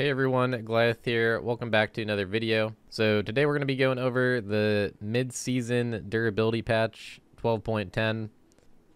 Hey everyone, Goliath here. Welcome back to another video. So today we're going to be going over the mid-season durability patch 12.10.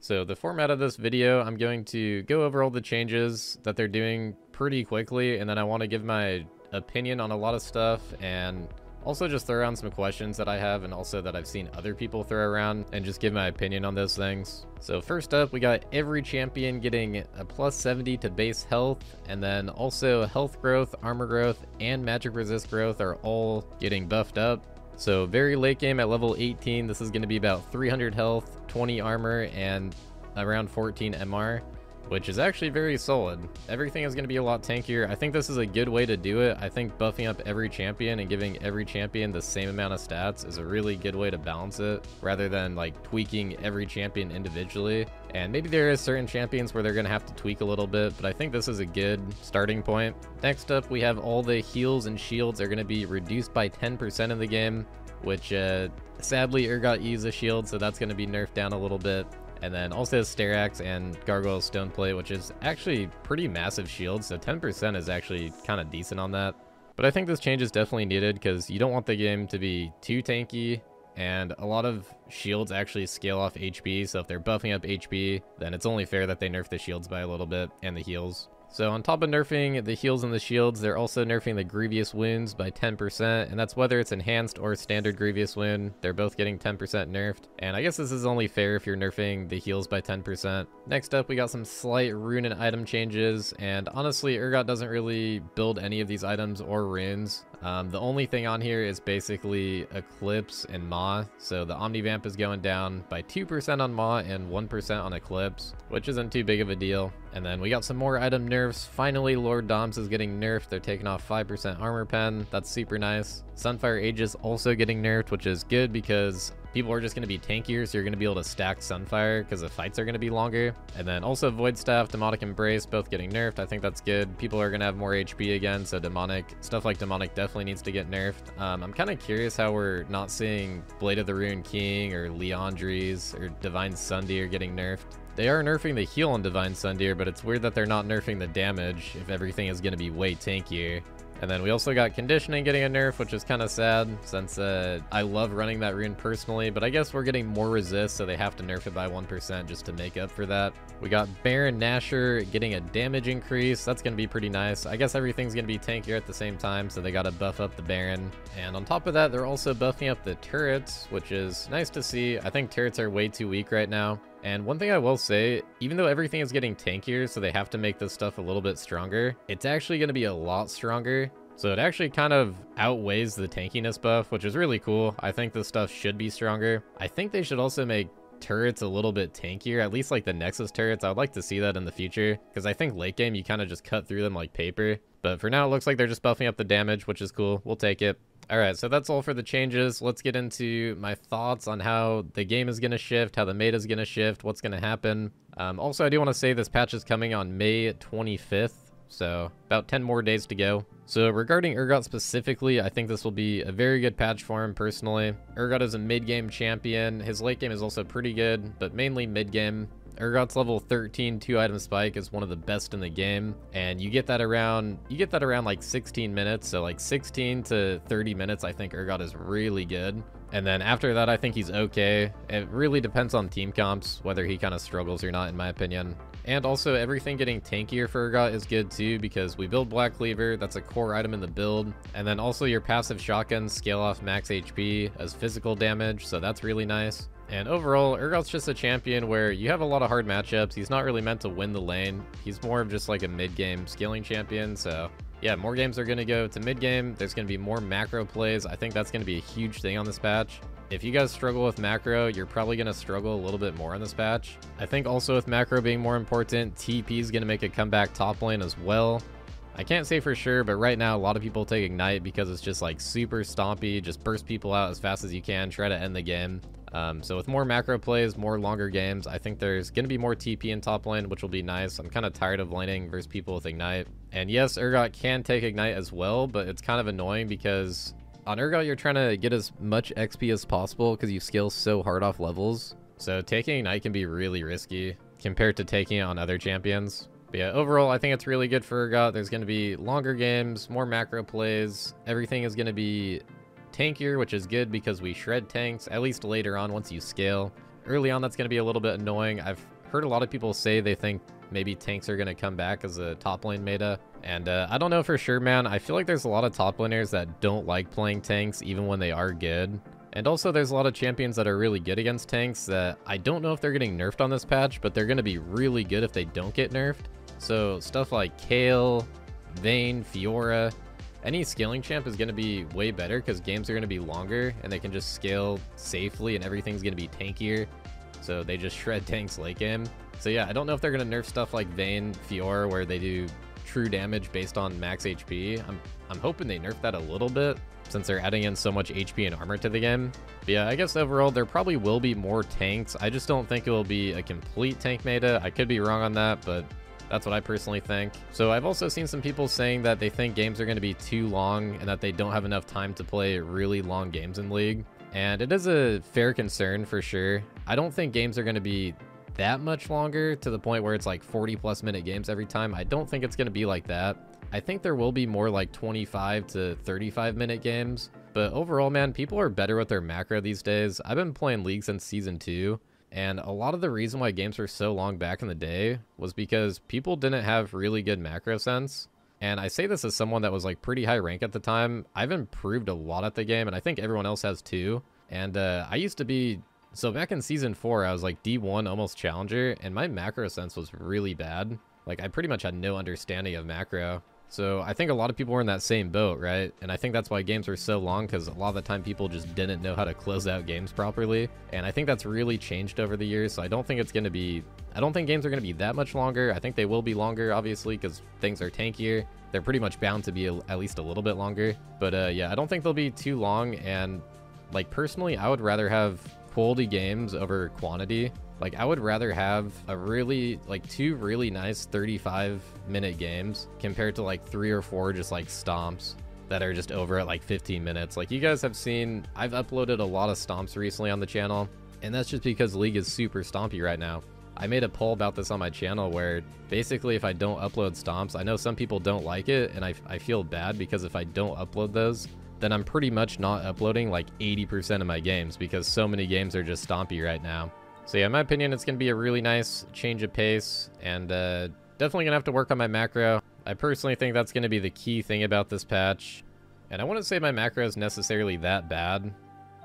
So the format of this video, I'm going to go over all the changes that they're doing pretty quickly, and then I want to give my opinion on a lot of stuff and also just throw around some questions that I have and also that I've seen other people throw around and just give my opinion on those things. So first up, we got every champion getting a plus 70 to base health, and then also health growth, armor growth, and magic resist growth are all getting buffed up. So very late game at level 18, this is going to be about 300 health, 20 armor, and around 14 MR. Which is actually very solid. Everything is going to be a lot tankier. I think this is a good way to do it. I think buffing up every champion and giving every champion the same amount of stats is a really good way to balance it, rather than like tweaking every champion individually. And maybe there is certain champions where they're going to have to tweak a little bit, but I think this is a good starting point. Next up, we have all the heals and shields are going to be reduced by 10% in the game, which sadly Urgot used a shield, so that's going to be nerfed down a little bit. And then also Sterax and Gargoyle Stoneplate, which is actually pretty massive shields, so 10% is actually kind of decent on that. But I think this change is definitely needed because you don't want the game to be too tanky, and a lot of shields actually scale off HP, so if they're buffing up HP, then it's only fair that they nerf the shields by a little bit, and the heals. So on top of nerfing the heals and the shields, they're also nerfing the grievous wounds by 10%, and that's whether it's enhanced or standard grievous wound. They're both getting 10% nerfed, and I guess this is only fair if you're nerfing the heals by 10%. Next up, we got some slight rune and item changes, and honestly, Urgot doesn't really build any of these items or runes. The only thing on here is basically Eclipse and Maw, so the Omnivamp is going down by 2% on Maw and 1% on Eclipse, which isn't too big of a deal. And then we got some more item nerfs. Finally, Lord Doms is getting nerfed. They're taking off 5% armor pen. That's super nice. Sunfire Aegis also getting nerfed, which is good because people are just going to be tankier, so you're going to be able to stack Sunfire because the fights are going to be longer. And then also Void Staff, Demonic Embrace, both getting nerfed. I think that's good. People are going to have more HP again, so stuff like Demonic definitely needs to get nerfed. I'm kind of curious how we're not seeing Blade of the Ruined King or Leandries or Divine Sundeer getting nerfed. They are nerfing the heal on Divine Sundeer, but it's weird that they're not nerfing the damage if everything is going to be way tankier. And then we also got Conditioning getting a nerf, which is kind of sad since I love running that rune personally, but I guess we're getting more resist, so they have to nerf it by 1% just to make up for that. We got Baron Nashor getting a damage increase. That's going to be pretty nice. I guess everything's going to be tankier at the same time, so they got to buff up the Baron. And on top of that, they're also buffing up the turrets, which is nice to see. I think turrets are way too weak right now. And one thing I will say, even though everything is getting tankier, so they have to make this stuff a little bit stronger, it's actually going to be a lot stronger. So it actually kind of outweighs the tankiness buff, which is really cool. I think this stuff should be stronger. I think they should also make turrets a little bit tankier, at least like the Nexus turrets. I would like to see that in the future, because I think late game you kind of just cut through them like paper. But for now, it looks like they're just buffing up the damage, which is cool. We'll take it. Alright, so that's all for the changes. Let's get into my thoughts on how the game is going to shift, how the meta is going to shift, what's going to happen. Also, I do want to say this patch is coming on May 25th, so about 10 more days to go. So regarding Urgot specifically, I think this will be a very good patch for him personally. Urgot is a mid-game champion. His late game is also pretty good, but mainly mid-game. Urgot's level 13 2-item spike is one of the best in the game, and you get that around like 16 minutes, so like 16 to 30 minutes I think Urgot is really good. And then after that I think he's okay. It really depends on team comps whether he kind of struggles or not, in my opinion. And also everything getting tankier for Urgot is good too, because we build Black Cleaver, that's a core item in the build, and then also your passive shotguns scale off max HP as physical damage, so that's really nice. And overall, Urgot's just a champion where you have a lot of hard matchups. He's not really meant to win the lane. He's more of just like a mid-game scaling champion. So yeah, more games are going to go to mid-game. There's going to be more macro plays. I think that's going to be a huge thing on this patch. If you guys struggle with macro, you're probably going to struggle a little bit more on this patch. I think also with macro being more important, TP is going to make a comeback top lane as well. I can't say for sure, but right now a lot of people take Ignite because it's just like super stompy, just burst people out as fast as you can, try to end the game. So with more macro plays, more longer games, I think there's going to be more TP in top lane, which will be nice. I'm kind of tired of laning versus people with Ignite. And yes, Urgot can take Ignite as well, but it's kind of annoying because on Urgot you're trying to get as much XP as possible because you scale so hard off levels. So taking Ignite can be really risky compared to taking it on other champions. But yeah, overall, I think it's really good for Urgot. There's going to be longer games, more macro plays. Everything is going to be tankier, which is good because we shred tanks, at least later on once you scale. Early on, that's going to be a little bit annoying. I've heard a lot of people say they think maybe tanks are going to come back as a top lane meta. And I don't know for sure, man. I feel like there's a lot of top laners that don't like playing tanks even when they are good. And also there's a lot of champions that are really good against tanks that I don't know if they're getting nerfed on this patch, but they're going to be really good if they don't get nerfed. So stuff like Kale, Vayne, Fiora, any scaling champ is going to be way better because games are going to be longer and they can just scale safely and everything's going to be tankier. So they just shred tanks late game. So yeah, I don't know if they're going to nerf stuff like Vayne, Fiora, where they do true damage based on max HP. I'm hoping they nerf that a little bit since they're adding in so much HP and armor to the game. But yeah, I guess overall there probably will be more tanks. I just don't think it will be a complete tank meta. I could be wrong on that, but that's what I personally think. So I've also seen some people saying that they think games are going to be too long and that they don't have enough time to play really long games in League. And it is a fair concern for sure. I don't think games are going to be that much longer to the point where it's like 40+ minute games every time. I don't think it's going to be like that. I think there will be more like 25 to 35 minute games. But overall, man, people are better with their macro these days. I've been playing League since Season 2. And a lot of the reason why games were so long back in the day was because people didn't have really good macro sense. And I say this as someone that was like pretty high rank at the time. I've improved a lot at the game, and I think everyone else has too. And I used to be, so back in Season 4, I was like D1 almost Challenger, and my macro sense was really bad. Like I pretty much had no understanding of macro. So I think a lot of people were in that same boat, right? And I think that's why games were so long, because a lot of the time people just didn't know how to close out games properly. And I think that's really changed over the years. So I don't think it's going to be, I don't think games are going to be that much longer. I think they will be longer, obviously, because things are tankier. They're pretty much bound to be at least a little bit longer. But yeah, I don't think they'll be too long. And like personally, I would rather have quality games over quantity. Like I would rather have a really like 2 really nice 35-minute games compared to like 3 or 4 just like stomps that are just over at like 15 minutes. Like you guys have seen, I've uploaded a lot of stomps recently on the channel, and that's just because League is super stompy right now. I made a poll about this on my channel where basically if I don't upload stomps, I know some people don't like it, and I feel bad because if I don't upload those, then I'm pretty much not uploading like 80% of my games because so many games are just stompy right now. So yeah, in my opinion, it's going to be a really nice change of pace, and definitely going to have to work on my macro. I personally think that's going to be the key thing about this patch. And I wouldn't say my macro is necessarily that bad,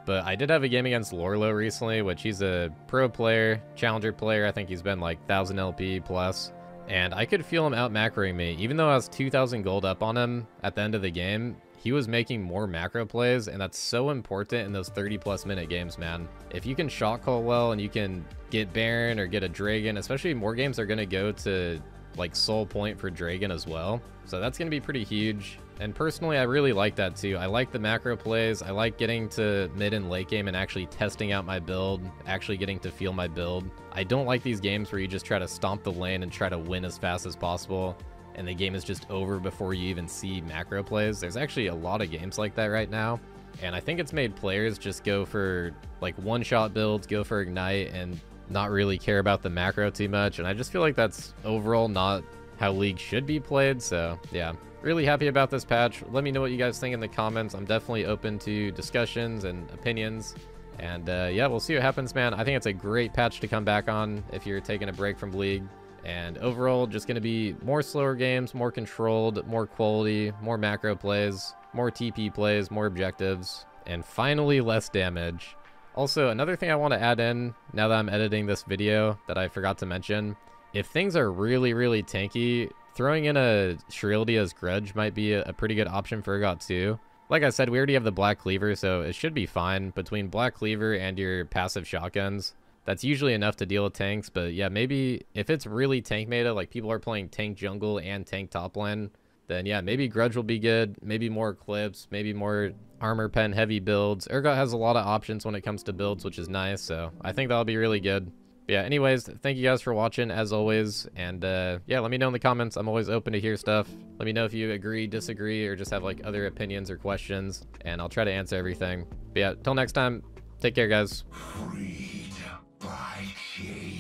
but I did have a game against Lorlo recently, which he's a pro player, challenger player. I think he's been like 1000 LP plus. And I could feel him out macroing me. Even though I was 2000 gold up on him at the end of the game, he was making more macro plays, and that's so important in those 30+ minute games, man. If you can shot call well and you can get Baron or get a Dragon, especially more games are going to go to like soul point for Dragon as well. So that's going to be pretty huge. And personally, I really like that too. I like the macro plays. I like getting to mid and late game and actually testing out my build, actually getting to feel my build. I don't like these games where you just try to stomp the lane and try to win as fast as possible, and the game is just over before you even see macro plays. There's actually a lot of games like that right now, and I think it's made players just go for like one-shot builds, go for Ignite, and not really care about the macro too much, and I just feel like that's overall not how League should be played. So yeah, really happy about this patch. Let me know what you guys think in the comments. I'm definitely open to discussions and opinions, and yeah, we'll see what happens, man. I think it's a great patch to come back on if you're taking a break from League. And overall, just going to be more slower games, more controlled, more quality, more macro plays, more TP plays, more objectives, and finally less damage. Also, another thing I want to add in now that I'm editing this video that I forgot to mention, if things are really, really tanky, throwing in a Shrildy as Grudge might be a pretty good option for Urgot too. Like I said, we already have the Black Cleaver, so it should be fine. Between Black Cleaver and your passive shotguns, that's usually enough to deal with tanks. But yeah, maybe if it's really tank meta, like people are playing tank jungle and tank top lane, then yeah, maybe Grudge will be good. Maybe more Eclipse, maybe more armor pen heavy builds. Urgot has a lot of options when it comes to builds, which is nice. So I think that'll be really good. But yeah, anyways, thank you guys for watching as always. And yeah, let me know in the comments. I'm always open to hear stuff. Let me know if you agree, disagree, or just have like other opinions or questions, and I'll try to answer everything. But yeah, till next time, take care, guys. Freed by change.